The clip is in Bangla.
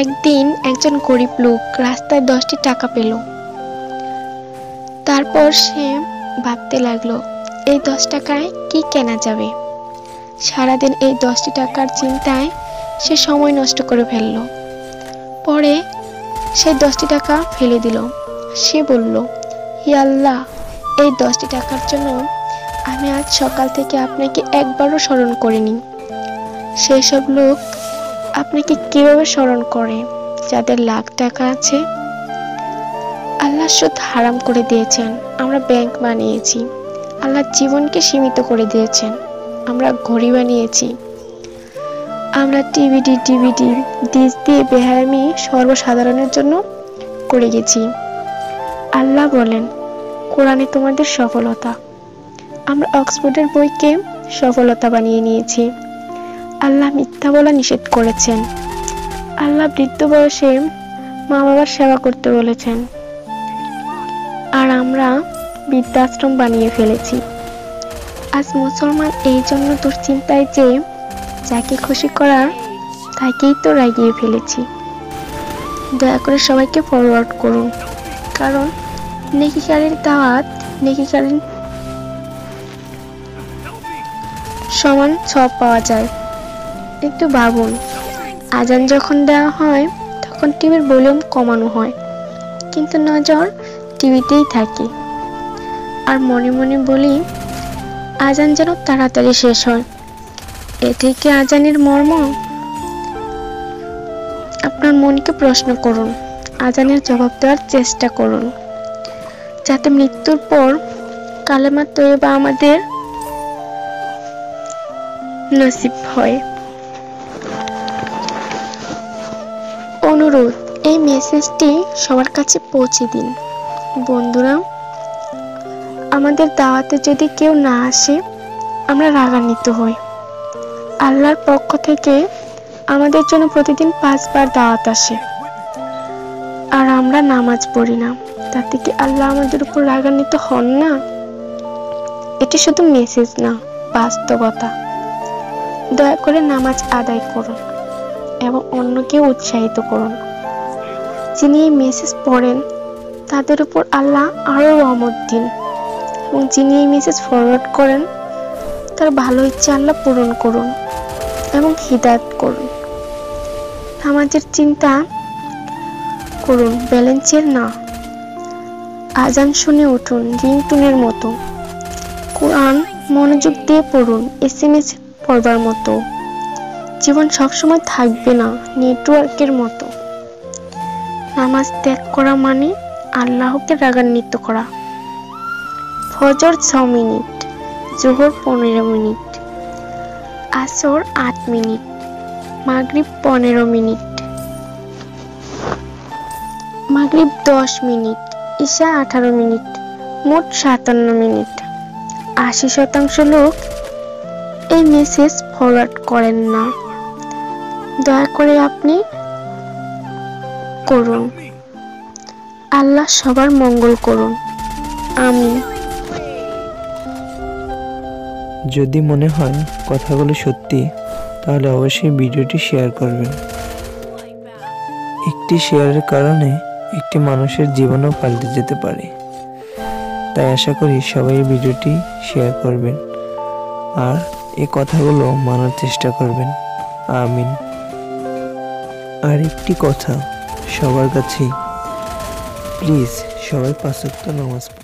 একদিন একজন গরিব লোক রাস্তায় 10টি টাকা পেল। তারপর সে ভাবতে লাগলো, এই 10 টাকায় কি কেনা যাবে। সারাদিন এই 10টি টাকার চিন্তায় সে সময় নষ্ট করে ফেলল। পরে সে 10টি টাকা ফেলে দিল। সে বলল, হে আল্লাহ, এই 10টি টাকার জন্য আমি আজ সকাল থেকে আপনাকে একবারও স্মরণ করিনি। সেই সব লোক আপনাকে কিভাবে স্মরণ করে যাদের লাখ টাকা আছে? আল্লাহ সুদ হারাম করে দিয়েছেন, আমরা ব্যাংক বানিয়েছি। আল্লাহ জীবনকে সীমিত করে দিয়েছেন, আমরা ঘড়ি বানিয়েছি। আমরা ডিভিডি ডিশ দিয়ে বেহায়ামি সর্বসাধারণের জন্য করে গেছি। আল্লাহ বলেন, কোরআনে তোমাদের সফলতা। আমরা অক্সফোর্ডের বইকে সফলতা বানিয়ে নিয়েছি। আল্লাহ মিথ্যা বলা নিষেধ করেছেন। আল্লাহ বৃদ্ধ বয়সে মা বাবার সেবা করতে বলেছেন, আর আমরা বৃদ্ধাশ্রম বানিয়ে ফেলেছি। আজ মুসলমান এই জন্য দুশ্চিন্তায় যে যাকে খুশি করার তাকেই তো রাগিয়ে ফেলেছি। দয়া করে সবাইকে ফরওয়ার্ড করুন, কারণ নেকিকারীর দাওয়াত নেকিকারীর সমান সব পাওয়া যায়। একটু ভাবুন, আজান যখন দেওয়া হয় তখন টিভির ভলিউম কমানো হয়, কিন্তু নজর টিভিতেই থাকে। আর মনে মনে বলি, আজান যেন তাড়াতাড়ি শেষ হয়। এটাই কি আজানের মর্ম? আপনার মনকে প্রশ্ন করুন, আজানের জবাব দেওয়ার চেষ্টা করুন, যাতে মৃত্যুর পর কালেমা তয়্যেবা আমাদের নসিব হয়। অনুরোধ, এই মেসেজটি সবার কাছে পৌঁছে দিন। বন্ধুরা, আমাদের দাওয়াতে যদি কেউ না আসে, আমরা রাগান্বিত হই। আল্লাহর পক্ষ থেকে আমাদের জন্য প্রতিদিন 5 বার দাওয়াত আসে, আর আমরা নামাজ পড়ি না। তাতে কি আল্লাহ আমাদের উপর রাগান্বিত হন না? এটি শুধু মেসেজ না, বাস্তবতা। দয়া করে নামাজ আদায় করুন এবং অন্যকে উৎসাহিত করুন। যিনি এই মেসেজ পড়েন তাদের উপর আল্লাহ আরো রহমত দিন, এবং যিনি এই মেসেজ ফরওয়ার্ড করেন তার ভালো ইচ্ছা আল্লাহ পূরণ করুন এবং হিদায়াত করুন। নামাজের চিন্তা করুন, ব্যালেন্সের না। আজান শুনে উঠুন রিংটুনের মতো। কোরআন মনোযোগ দিয়ে পড়ুন SMS পড়বার মতো। জীবন সবসময় থাকবে না নেটওয়ার্কের মতো। নামাজ ত্যাগ করা মানে আল্লাহকে রাগান্বিত করা। ফজর 6 মিনিট, জোহর 15 মিনিট, আসর 8 মিনিট, মাগরিব 15 মিনিট, মাগরিব 10 মিনিট, ঈশা 18 মিনিট, মোট 57 মিনিট। 80% লোক এই মেসেজ ফরওয়ার্ড করেন না। দয়া করে আপনি করুন। আল্লাহ সবার মঙ্গল করুন, আমিন। যদি মনে হয় কথাগুলো সত্যি, তাহলে অবশ্যই ভিডিওটি শেয়ার করবেন। একটি শেয়ারের কারণে একটি মানুষের জীবনও পাল্টে যেতে পারে। তাই আশা করি সবাই এই ভিডিওটি শেয়ার করবেন আর এই কথাগুলো মানার চেষ্টা করবেন, আমিন। আর একটি কথা সবার কাছেই, প্লিজ সবাই 5 ওয়াক্ত নামাজ পড়ুন।